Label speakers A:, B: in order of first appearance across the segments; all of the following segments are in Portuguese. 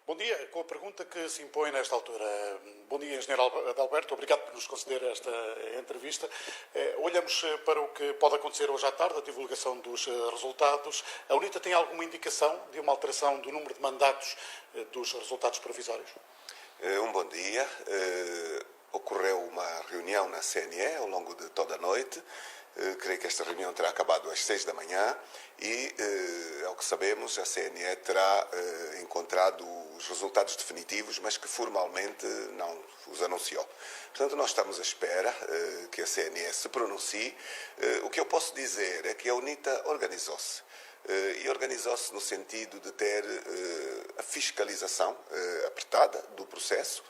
A: Bom dia, com a pergunta que se impõe nesta altura. Bom dia, Engenheiro Adalberto, obrigado por nos conceder esta entrevista. Olhamos para o que pode acontecer hoje à tarde, a divulgação dos resultados. A UNITA tem alguma indicação de uma alteração do número de mandatos dos resultados provisórios?
B: Um bom dia. Ocorreu uma reunião na CNE ao longo de toda a noite. Creio que esta reunião terá acabado às 6 da manhã e, ao que sabemos, a CNE terá encontrado os resultados definitivos, mas que formalmente não os anunciou. Portanto, nós estamos à espera que a CNE se pronuncie. O que eu posso dizer é que a UNITA organizou-se. E organizou-se no sentido de ter a fiscalização apertada do processo.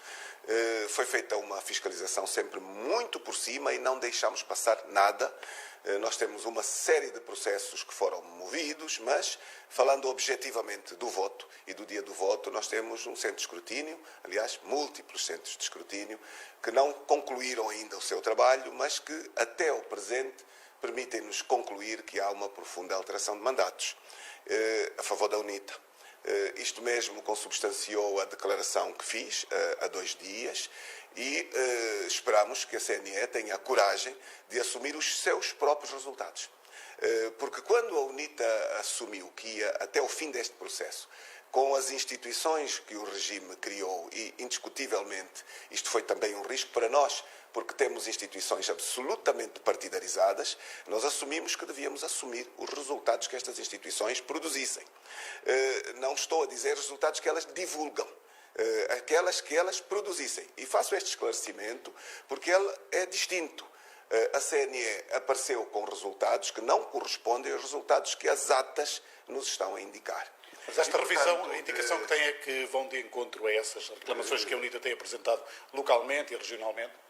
B: Foi feita uma fiscalização sempre muito por cima e não deixamos passar nada. Nós temos uma série de processos que foram movidos, mas, falando objetivamente do voto e do dia do voto, nós temos um centro de escrutínio, aliás, múltiplos centros de escrutínio, que não concluíram ainda o seu trabalho, mas que, até o presente, permitem-nos concluir que há uma profunda alteração de mandatos a favor da UNITA. Isto mesmo consubstanciou a declaração que fiz há 2 dias e esperamos que a CNE tenha a coragem de assumir os seus próprios resultados. Porque quando a UNITA assumiu que ia até o fim deste processo, com as instituições que o regime criou, e indiscutivelmente isto foi também um risco para nós, porque temos instituições absolutamente partidarizadas, nós assumimos que devíamos assumir os resultados que estas instituições produzissem. Não estou a dizer resultados que elas divulgam, aquelas que elas produzissem. E faço este esclarecimento porque ele é distinto. A CNE apareceu com resultados que não correspondem aos resultados que as atas nos estão a indicar.
A: Mas esta revisão, a indicação que tem é que vão de encontro a essas reclamações que a UNITA tem apresentado localmente e regionalmente?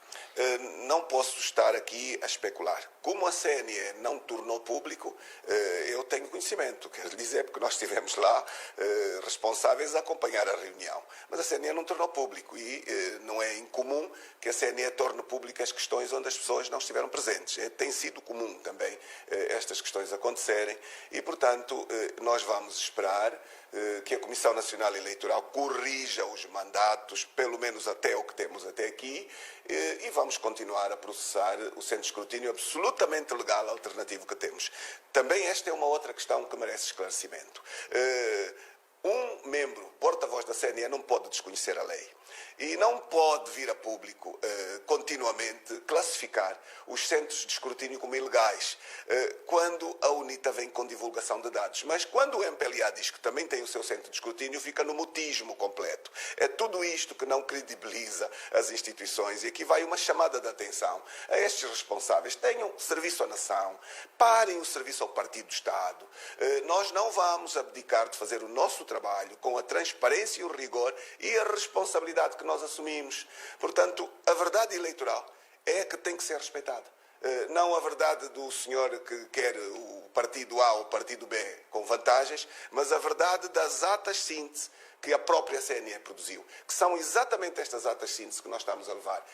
B: Não posso estar aqui a especular. Como a CNE não tornou público, eu tenho conhecimento, quero dizer, porque nós estivemos lá responsáveis a acompanhar a reunião. Mas a CNE não tornou público e não é incomum que a CNE torne públicas questões onde as pessoas não estiveram presentes. Tem sido comum também estas questões acontecerem e, portanto, nós vamos esperar que a Comissão Nacional Eleitoral corrija os mandatos, pelo menos até o que temos até aqui, e vamos continuar a processar o centro de escrutínio absolutamente legal alternativo que temos. Também esta é uma outra questão que merece esclarecimento. Um membro, porta-voz da CNE, não pode desconhecer a lei e não pode vir a público continuamente classificar os centros de escrutínio como ilegais quando a UNITA vem com divulgação de dados. Mas quando o MPLA diz que também tem o seu centro de escrutínio, fica no mutismo completo. É tudo isto que não credibiliza as instituições e aqui vai uma chamada de atenção a estes responsáveis. Tenham serviço à nação, parem o serviço ao Partido do Estado. Nós não vamos abdicar de fazer o nosso trabalho com a transparência e o rigor e a responsabilidade que nós assumimos. Portanto, a verdade eleitoral é a que tem que ser respeitada. Não a verdade do senhor que quer o partido A ou o partido B com vantagens, mas a verdade das atas síntese que a própria CNE produziu, que são exatamente estas atas síntese que nós estamos a levar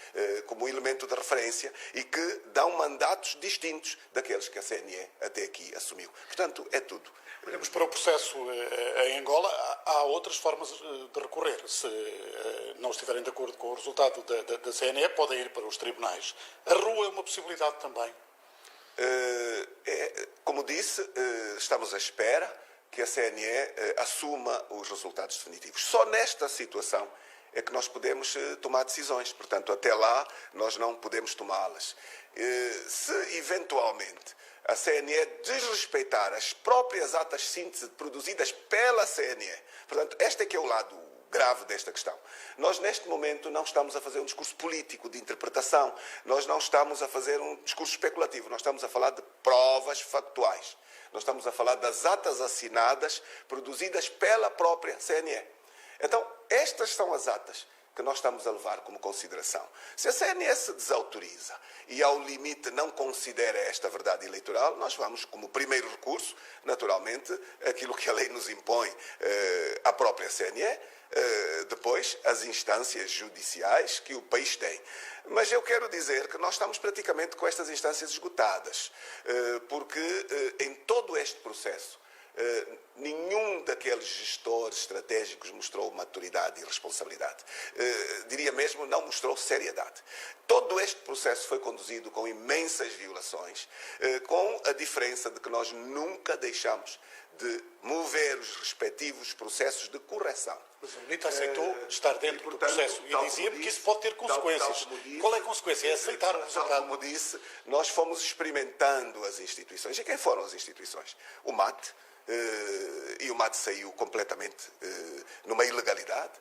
B: como elemento de referência e que dão mandatos distintos daqueles que a CNE até aqui assumiu. Portanto, é tudo.
A: Olhamos para o processo em Angola, há outras formas de recorrer. Se não estiverem de acordo com o resultado da CNE, podem ir para os tribunais. A rua é uma possibilidade também?
B: Como disse, estamos à espera que a CNE assuma os resultados definitivos. Só nesta situação é que nós podemos tomar decisões. Portanto, até lá, nós não podemos tomá-las. Se, eventualmente, a CNE desrespeitar as próprias atas síntese produzidas pela CNE, portanto, este é que é o lado grave desta questão. Nós, neste momento, não estamos a fazer um discurso político de interpretação, nós não estamos a fazer um discurso especulativo, nós estamos a falar de provas factuais. Nós estamos a falar das atas assinadas produzidas pela própria CNE. Então, estas são as atas que nós estamos a levar como consideração. Se a CNE se desautoriza e, ao limite, não considera esta verdade eleitoral, nós vamos, como primeiro recurso, naturalmente, aquilo que a lei nos impõe à própria CNE, depois as instâncias judiciais que o país tem. Mas eu quero dizer que nós estamos praticamente com estas instâncias esgotadas, porque em todo este processo nenhum daqueles gestores estratégicos mostrou maturidade e responsabilidade. Diria mesmo, não mostrou seriedade. Todo este processo foi conduzido com imensas violações, com a diferença de que nós nunca deixamos de mover os respectivos processos de correção.
A: Mas a UNITA aceitou estar dentro do processo e dizia-me que isso pode ter consequências. Qual é a consequência? É aceitar o resultado.
B: Como disse, nós fomos experimentando as instituições. E quem foram as instituições? O MAT, e o MAT saiu completamente numa ilegalidade.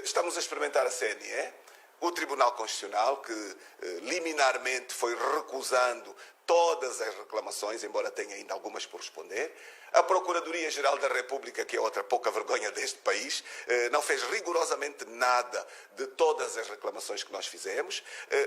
B: Estamos a experimentar a CNE, o Tribunal Constitucional, que liminarmente foi recusando todas as reclamações, embora tenha ainda algumas por responder. A Procuradoria-Geral da República, que é outra pouca vergonha deste país, não fez rigorosamente nada de todas as reclamações que nós fizemos.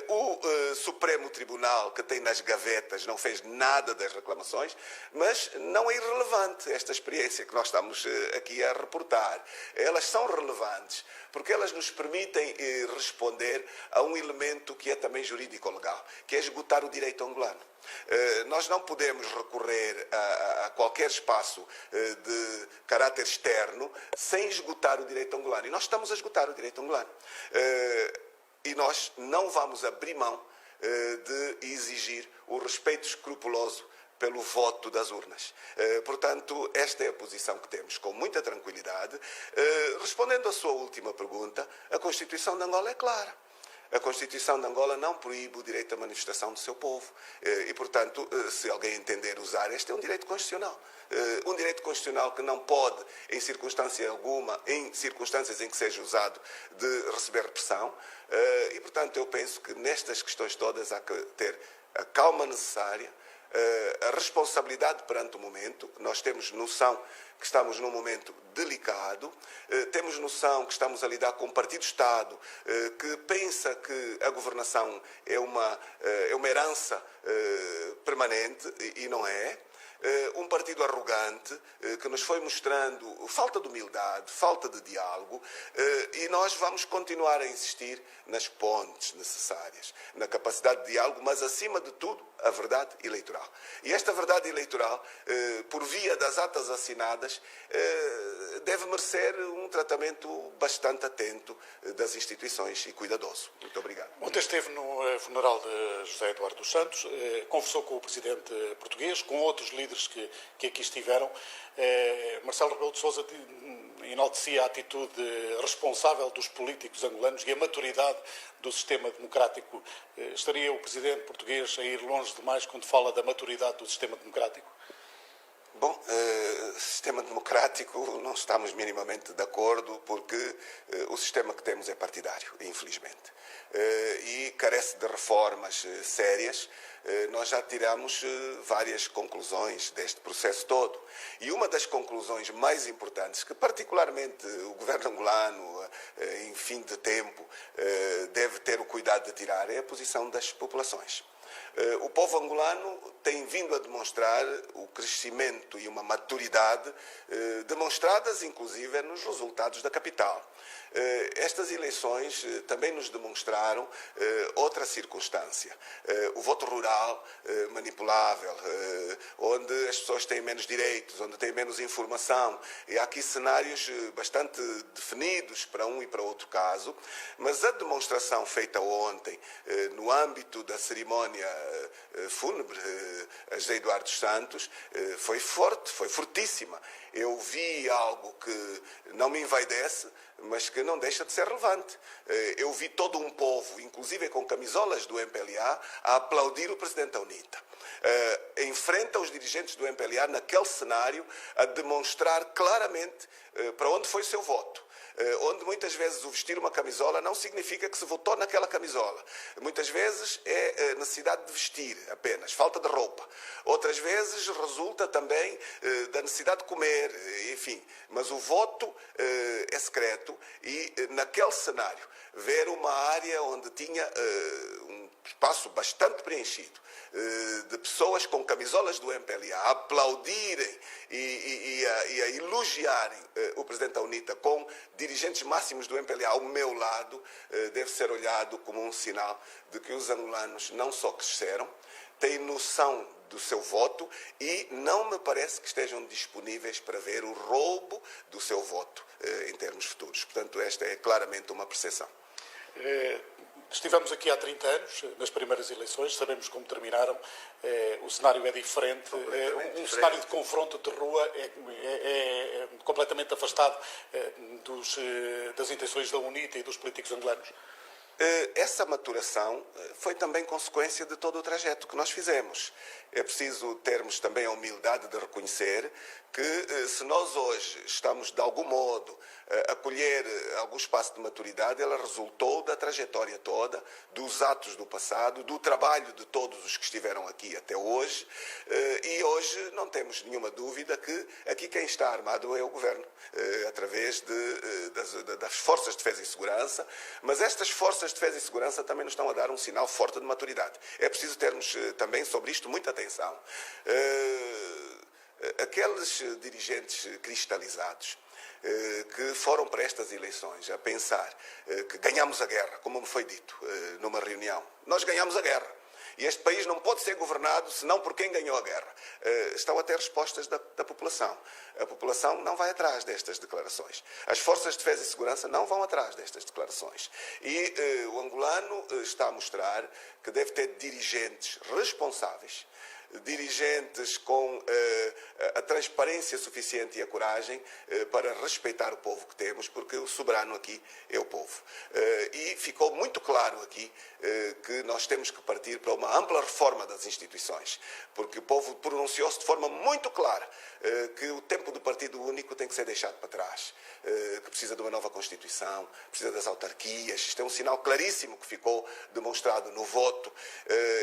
B: O Supremo Tribunal, que tem nas gavetas, não fez nada das reclamações, mas não é irrelevante esta experiência que nós estamos aqui a reportar. Elas são relevantes porque elas nos permitem responder a um elemento que é também jurídico-legal, que é esgotar o direito angolano. Nós não podemos recorrer a qualquer espaço de caráter externo sem esgotar o direito angolano. E nós estamos a esgotar o direito angolano. E nós não vamos abrir mão de exigir o respeito escrupuloso pelo voto das urnas. Portanto, esta é a posição que temos, com muita tranquilidade. Respondendo à sua última pergunta, a Constituição de Angola é clara. A Constituição de Angola não proíbe o direito à manifestação do seu povo. E, portanto, se alguém entender usar, este é um direito constitucional. Um direito constitucional que não pode, em circunstância alguma, em circunstâncias em que seja usado, de receber repressão. E, portanto, eu penso que nestas questões todas há que ter a calma necessária, a responsabilidade perante o momento. Nós temos noção que estamos num momento delicado, temos noção que estamos a lidar com um partido-Estado que pensa que a governação é uma herança permanente e não é. Um partido arrogante que nos foi mostrando falta de humildade, falta de diálogo, e nós vamos continuar a insistir nas pontes necessárias, na capacidade de diálogo, mas acima de tudo a verdade eleitoral. E esta verdade eleitoral, por via das atas assinadas, deve merecer um tratamento bastante atento das instituições e cuidadoso. Muito obrigado.
A: Ontem esteve no funeral de José Eduardo dos Santos, conversou com o presidente português, com outros líderes que aqui estiveram. Marcelo Rebelo de Sousa enaltecia a atitude responsável dos políticos angolanos e a maturidade do sistema democrático. Estaria o presidente português a ir longe demais quando fala da maturidade do sistema democrático?
B: Bom, sistema democrático não estamos minimamente de acordo porque o sistema que temos é partidário, infelizmente. E carece de reformas sérias. Nós já tiramos várias conclusões deste processo todo. E uma das conclusões mais importantes, que particularmente o governo angolano, em fim de tempo, deve ter o cuidado de tirar, é a posição das populações. O povo angolano tem vindo a demonstrar o crescimento e uma maturidade demonstradas, inclusive, nos resultados da capital. Estas eleições também nos demonstraram outra circunstância. O voto rural manipulável, onde as pessoas têm menos direitos, onde têm menos informação. E há aqui cenários bastante definidos para um e para outro caso, mas a demonstração feita ontem no âmbito da cerimónia fúnebre a José Eduardo dos Santos foi forte, foi fortíssima. Eu vi algo que não me envaidece, mas que não deixa de ser relevante. Eu vi todo um povo, inclusive com camisolas do MPLA, a aplaudir o presidente da UNITA. Em frente aos dirigentes do MPLA, naquele cenário, a demonstrar claramente para onde foi o seu voto. Onde muitas vezes o vestir uma camisola não significa que se votou naquela camisola. Muitas vezes é necessidade de vestir apenas, falta de roupa. Outras vezes resulta também da necessidade de comer, enfim. Mas o voto é secreto e naquele cenário ver uma área onde tinha um espaço bastante preenchido de pessoas com camisolas do MPLA a aplaudirem e a elogiarem o presidente da UNITA com dirigentes máximos do MPLA ao meu lado, deve ser olhado como um sinal de que os angolanos não só cresceram, têm noção do seu voto e não me parece que estejam disponíveis para ver o roubo do seu voto em termos futuros. Portanto, esta é claramente uma percepção.
A: Estivemos aqui há 30 anos, nas primeiras eleições, sabemos como terminaram, o cenário é diferente, cenário de confronto de rua é completamente afastado das intenções da UNITA e dos políticos angolanos.
B: Essa maturação foi também consequência de todo o trajeto que nós fizemos. É preciso termos também a humildade de reconhecer que se nós hoje estamos de algum modo a colher algum espaço de maturidade, ela resultou da trajetória toda, dos atos do passado, do trabalho de todos os que estiveram aqui até hoje, e hoje não temos nenhuma dúvida que aqui quem está armado é o Governo, através das Forças de Defesa e Segurança, mas estas Forças de Defesa e Segurança também nos estão a dar um sinal forte de maturidade. É preciso termos também sobre isto muita atenção. Aqueles dirigentes cristalizados que foram para estas eleições a pensar que ganhamos a guerra, como me foi dito numa reunião. Nós ganhamos a guerra. E este país não pode ser governado senão por quem ganhou a guerra. Estão a ter respostas da população. A população não vai atrás destas declarações. As Forças de Defesa e Segurança não vão atrás destas declarações. E o angolano está a mostrar que deve ter dirigentes responsáveis, dirigentes com a transparência suficiente e a coragem para respeitar o povo que temos, porque o soberano aqui é o povo. E ficou muito claro aqui que nós temos que partir para uma ampla reforma das instituições, porque o povo pronunciou-se de forma muito clara que o tempo do partido único tem que ser deixado para trás, que precisa de uma nova Constituição, precisa das autarquias. Isto é um sinal claríssimo que ficou demonstrado no voto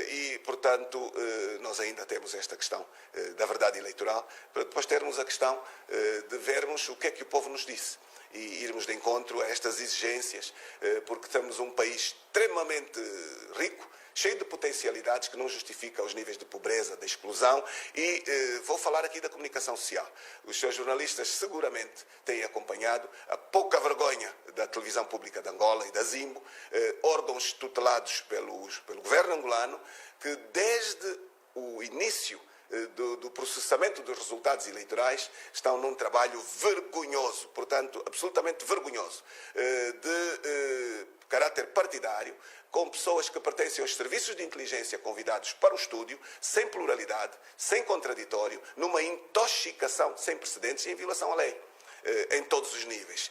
B: e, portanto, nós ainda temos esta questão da verdade eleitoral, para depois termos a questão de vermos o que é que o povo nos disse e irmos de encontro a estas exigências, porque temos um país extremamente rico, cheio de potencialidades que não justifica os níveis de pobreza, de exclusão, e vou falar aqui da comunicação social. Os seus jornalistas seguramente têm acompanhado a pouca vergonha da televisão pública de Angola e da Zimbo, órgãos tutelados pelo governo angolano, que desde o início do processamento dos resultados eleitorais estão num trabalho vergonhoso, portanto, absolutamente vergonhoso, de caráter partidário, com pessoas que pertencem aos serviços de inteligência convidados para o estúdio, sem pluralidade, sem contraditório, numa intoxicação sem precedentes e em violação à lei, em todos os níveis.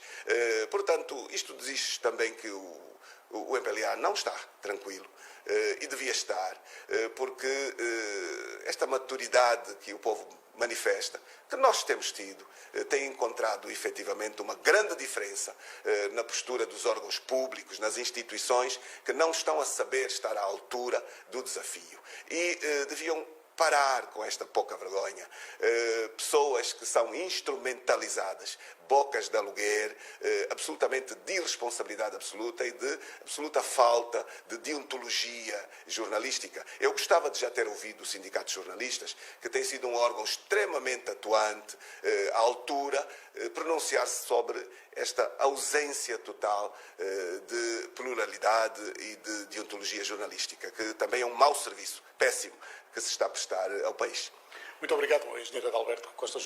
B: Portanto, isto diz também que o MPLA não está tranquilo e devia estar, porque esta maturidade que o povo manifesta, que nós temos tido, tem encontrado efetivamente uma grande diferença na postura dos órgãos públicos, nas instituições, que não estão a saber estar à altura do desafio. E deviam parar com esta pouca vergonha. Pessoas que são instrumentalizadas, bocas de aluguer, absolutamente de irresponsabilidade absoluta e de absoluta falta de deontologia jornalística. Eu gostava de já ter ouvido o Sindicato de Jornalistas, que tem sido um órgão extremamente atuante, à altura, pronunciar-se sobre esta ausência total de pluralidade e de deontologia jornalística, que também é um mau serviço, péssimo, que se está a prestar ao país.
A: Muito obrigado, engenheiro Adalberto Costa.